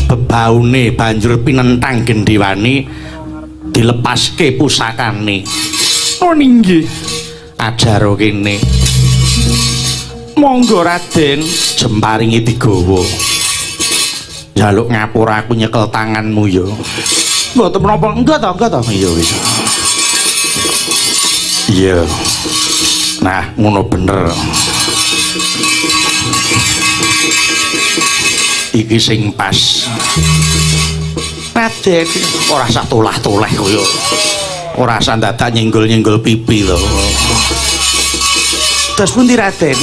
bebaune banjur pinentang gendhiwani dilepaske pusakane. Oh nggih. Ajaro kene. Monggo Raden, jemparinge digawa. Njaluk ngapura aku nyekel tanganmu ya. Mboten menapa, enggak to. Iya wis. Iya. Nah, ngono bener. Iki sing pas. Raden, ora sak tolah-toleh kaya. Ora sak dadak nyenggol-nyenggol pipi lho. Terus pundi Raden?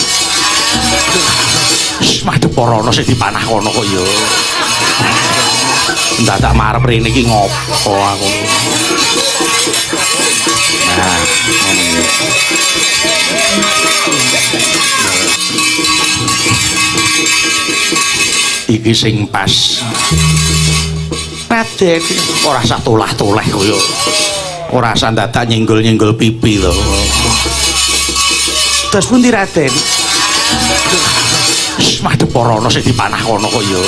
Madhep para ana sing dipanah kono kok ya. Dadak marep rene iki ngopo aku. Nah, iki sing pas. Raden, ora sak tolah-toleh kaya. Ora sak dadak nyenggol-nyenggol pipi lho. Terus pundi Raden? Madhep para ana sing dipanah kono kok ya.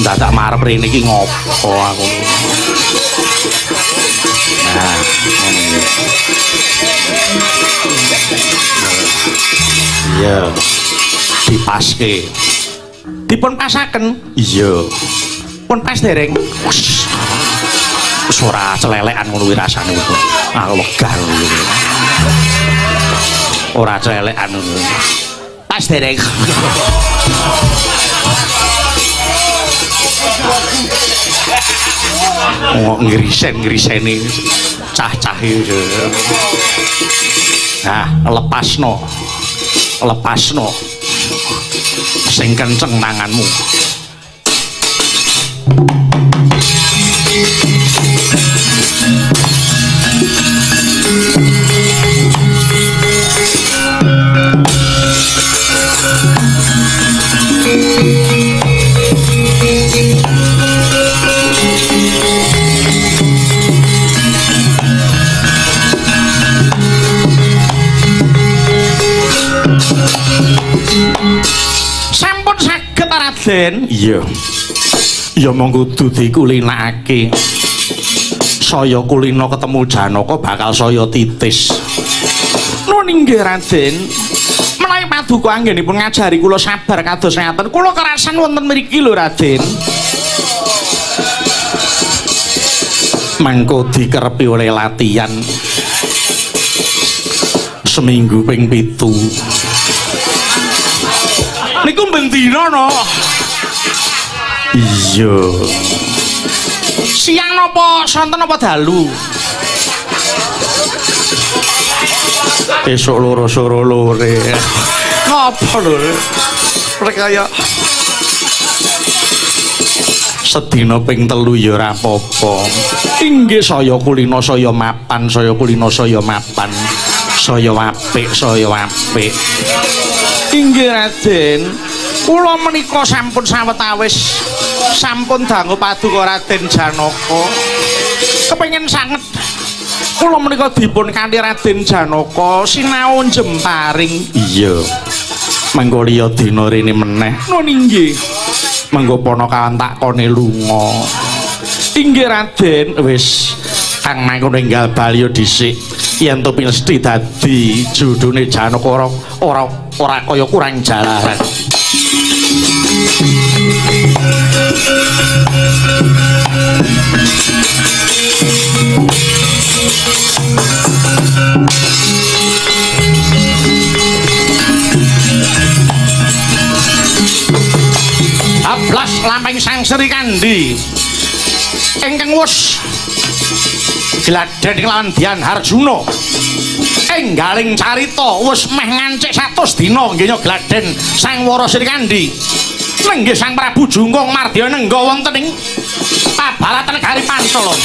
Dadak marep rene iki ngopo aku. Nah, iya. Dipaske. Dipun pasaken? Iya. Pun pas dereng. Suara celelekan ngono kuwi rasane kok. Aku wegah ngono. Ora celelekan ngono. Pas dereng. Oh, ngrisen-ngriseni cah-cahe. Nah, lepasno sing kenceng tanganmu. Sampun saged Raden? Iya. Ya monggo kudu dikulinakake. Saya kulina ketemu Janaka bakal saya titis. Nuwun inggih Raden. Menawi paduka anggenipun ngajari kula sabar kados ngaten, kula kerasan wonten mriki lho Raden. Mangko dikerepi oleh latihan seminggu ping 7. Niku mbeng dina no. Iya. Siang napa sonten napa dalu? Esuk loro sore lore. Ngapa lho? Rekaya sedina ping 3 ya ora apa-apa. Inggih saya kulina saya mapan, saya kulina saya mapan. Saya apik, saya apik. Inggih Raden, kula menika sampun sawetawis sampun dangu paduka Raden Janaka. Kepengin sanget kula menika dipun kanthi Raden Janaka sinau jemparing. Iya. Mengko liya dina rene meneh. Nuwun inggih. Mengko ponokawan takone lunga. Inggih Raden, wis kang mangkono enggal bali dhisik. Yen to mesti dadi judune Janaka ora kaya kurang jalaran. Ablas lamping Sang Sri Kandi ingkang wus gladhen lawan Dian Harjuna enggaling carita wis meh ngancik 100 dina nggih gladhen Sang Wara Sri Kandi nenggih Sang Prabu Jungkung Mardya nengga wonten ing Pabaratan Negari Pancala.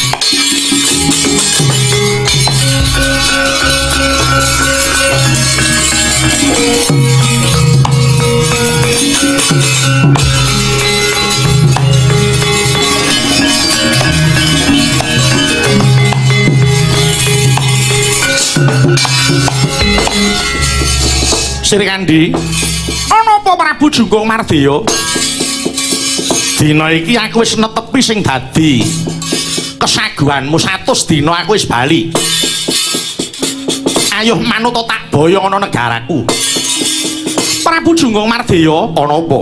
Sri Kandi, ana apa Prabu Jungkung Mardya? Dina iki aku wis netepi sing dadi kesaguhanmu 100 dina aku wis bali. Ayo manut tak boyong ana negaraku. Prabu Junggung Mardeya ana apa?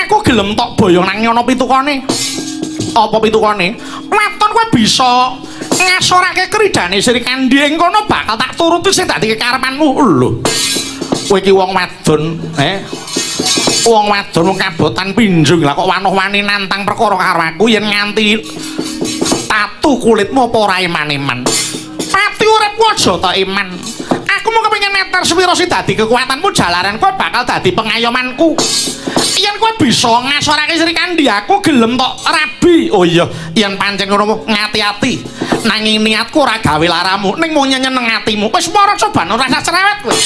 Aku gelem tok boyong nang ana pitukane. Apa pitukane? Waton kowe bisa ngasorake kridane Sri Kandi ing kono bakal tak turuti sing dadi kekarepanmu. Lho. Kowe iki wong wadon, wong wadon wong kabotan pinjung lah kok wanuh-wani nantang perkara karo aku yen nganti tatu kulitmu apa ora iman-iman. Pati uripku aja ta iman. Aku mau kepengin neter swira sing dadi kekuatanmu jalaran kowe bakal dadi pengayomanku. Yen kowe bisa ngasorake Sri Kandi aku gelem tok rabi. Oh iya, yen pancen ngono ngati-ati. Nanging niatku ora gawe laramu, ning mung nyeneng atimu. Wis para coban ora rasa cerewet kowe.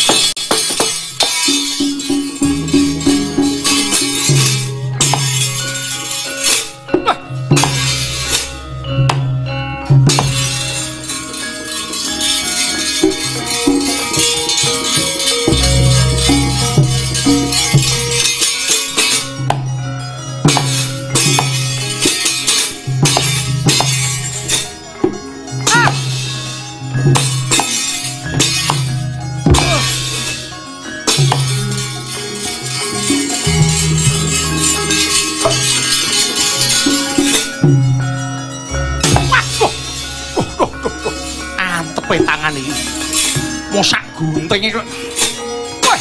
Tangan iki mosak gunting iki. Woi.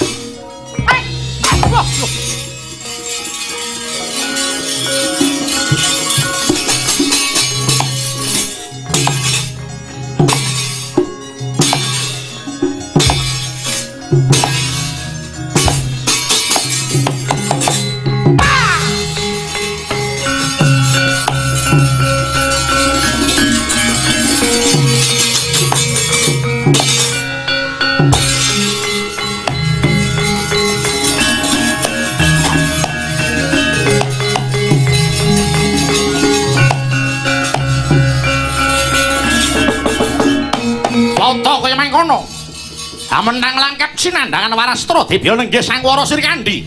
Menang langkap sinandangan Warastra Debya nenggih Sang Wara Sri Kandi.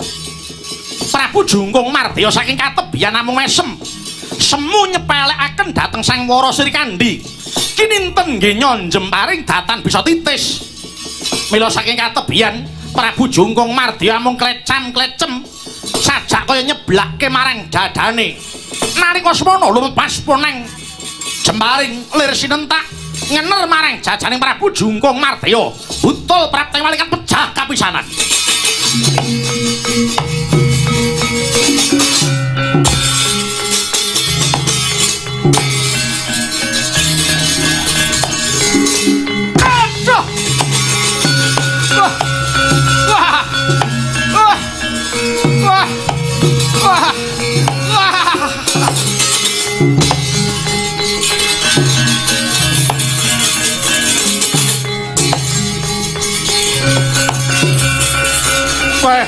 Prabu Junggung Mardeya saking katebian namung mesem. Semu nyepelekaken dhateng Sang Wara Sri Kandi. Kininten nggih nyonjem paring datan bisa titis. Mila saking katebian Prabu Junggung Mardeya mung klecam-klecem sajak kaya nyeblakke marang dadane. Nalika semana lumpas puneng jemparing lir sinentak ngener marang jajaning Prabu Junggung Mardeya. Butul prapteng walikan pecah kapisanan. Aduh. Wah. Wah. Wah. Wah. Wah. Wah.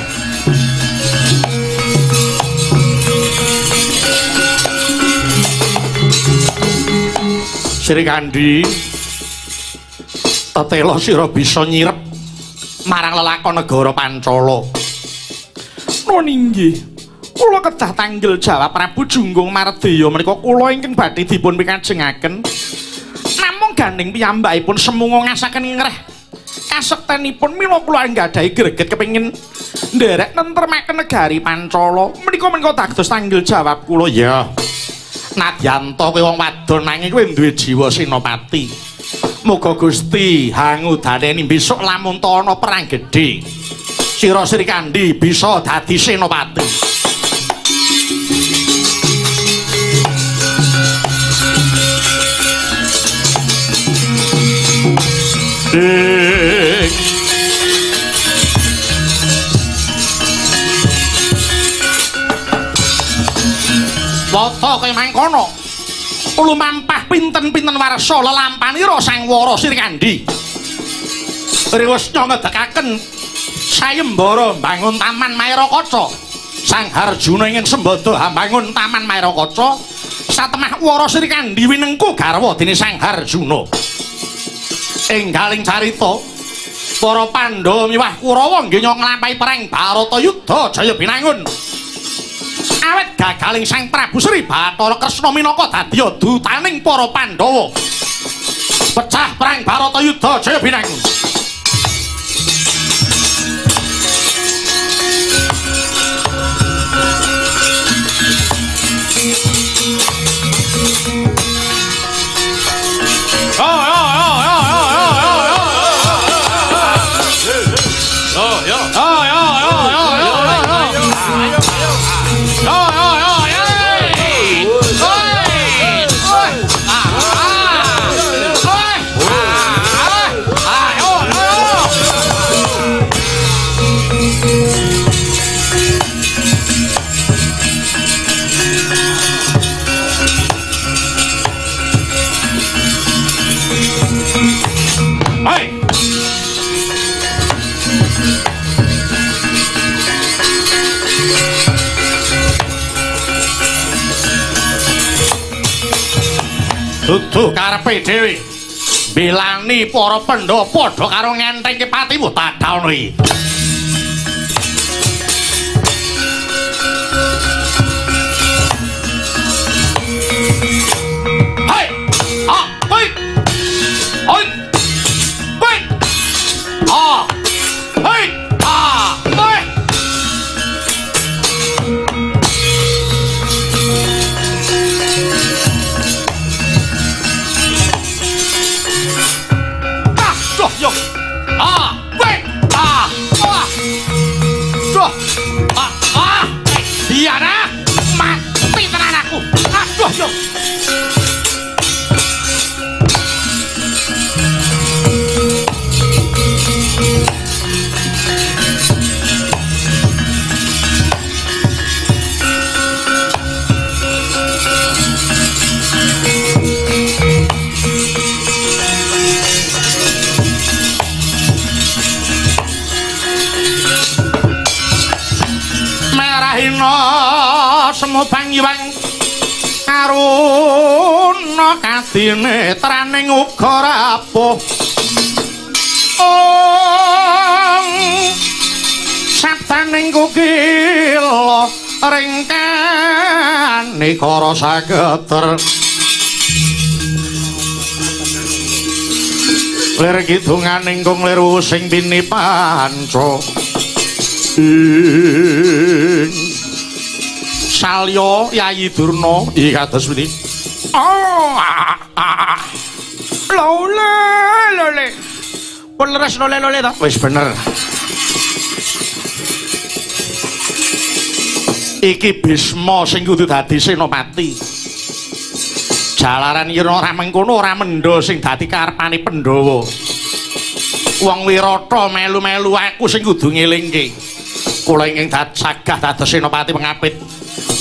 Sri Kandi, tetela sira bisa nyirep marang lelakon negara Pancala. Nun inggih, kula kedah tanggel jawab Prabu Junggung Mardeya menika kula ingkang badhe dipun pikajengaken. Namung gandeng piyambakipun semu ngasaken ngreh kasektenipun mila kula nggadahi greget kepengin nderek nentremaken negari Pancala. Menika dados tanggel jawab kula ya. Nadyanto kowe wong wadon nanging kowe duwe jiwa senopati. Muga Gusti hangudaneni besok lamun ana perang gedhe. Sira Sri Kandi bisa dadi senopati. Wata kaya mangkono. Lumampah pinten-pinten warsa lelampanira Sang Wara Sri Kandi. Riwesnya ngedekaken sayembara bangun Taman Mairakaca. Sang Harjuna ingin sembada bangun Taman Mairakaca. Satemah Wara Sri Kandi winengku garwa dene Sang Harjuna. Enggaling carita para Pandhawa miwah Kurawa nggih nglampahi perang Baratayuda jaya binangun. Awet gagaling Sang Prabu Sri Bathara Kresna minangka dadi dutaning para Pandhawa. Pecah perang Baratayuda Jaya Binangun. Dudu karepe dhewe bilani para Pandhawa padha karo ngentengke patimu tadhaono iki. Hai! Ah, hoi! Hoi! Hoi! Ah! Hoi! Ah! Hoi! Yo, ah, wait, ah, ah, duh, iya nah, mati tenan aku, aduh, yo. Semu pangiwang karuna kadine traning uga rapuh. Sabdaning kukila ringkane kara sageter. Lir kidunganing kung lir using bini panca. Salya Yayi Durna iki kados pundi? Lole. Leres lole ta? Wis bener. Iki Bisma sing kudu dadi senopati. Jalaran yen ora mengkono ora mendha sing dadi karepane Pandhawa. Wong Wirata melu-melu aku sing kudu ngelingke. Kula ingkang sagah dados senopati pengapit.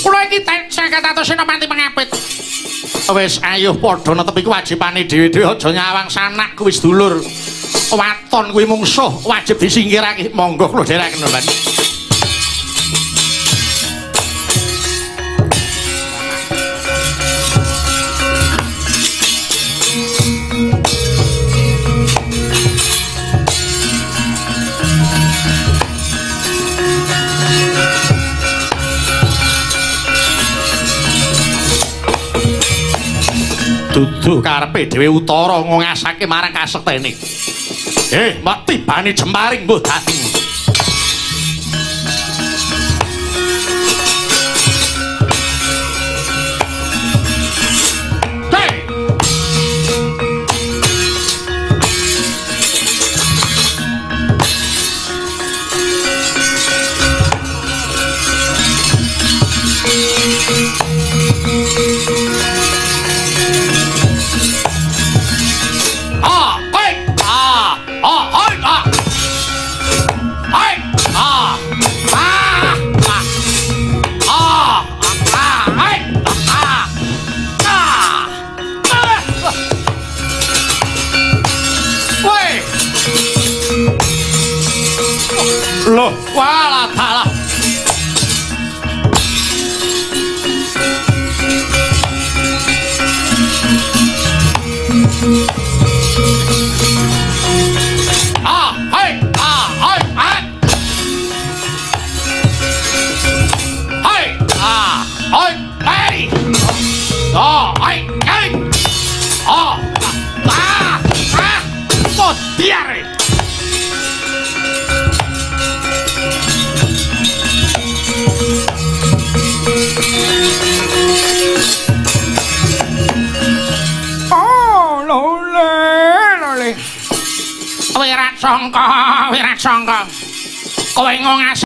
Kula iki sagah dados senopati pengapit. Wis ayo padha netepi kewajibane dhewe-dhewe aja nyawang sanak kuwi sedulur. Waton kuwi mungsuh wajib disingkirake. Monggo kula dherekaken Bapak. Dudu karepe dhewe utara ngasake marang kasektene. Mbok tibane jemparing mbuh dadi. Loh, walah dalah. Wirat Sangka kowe ngongas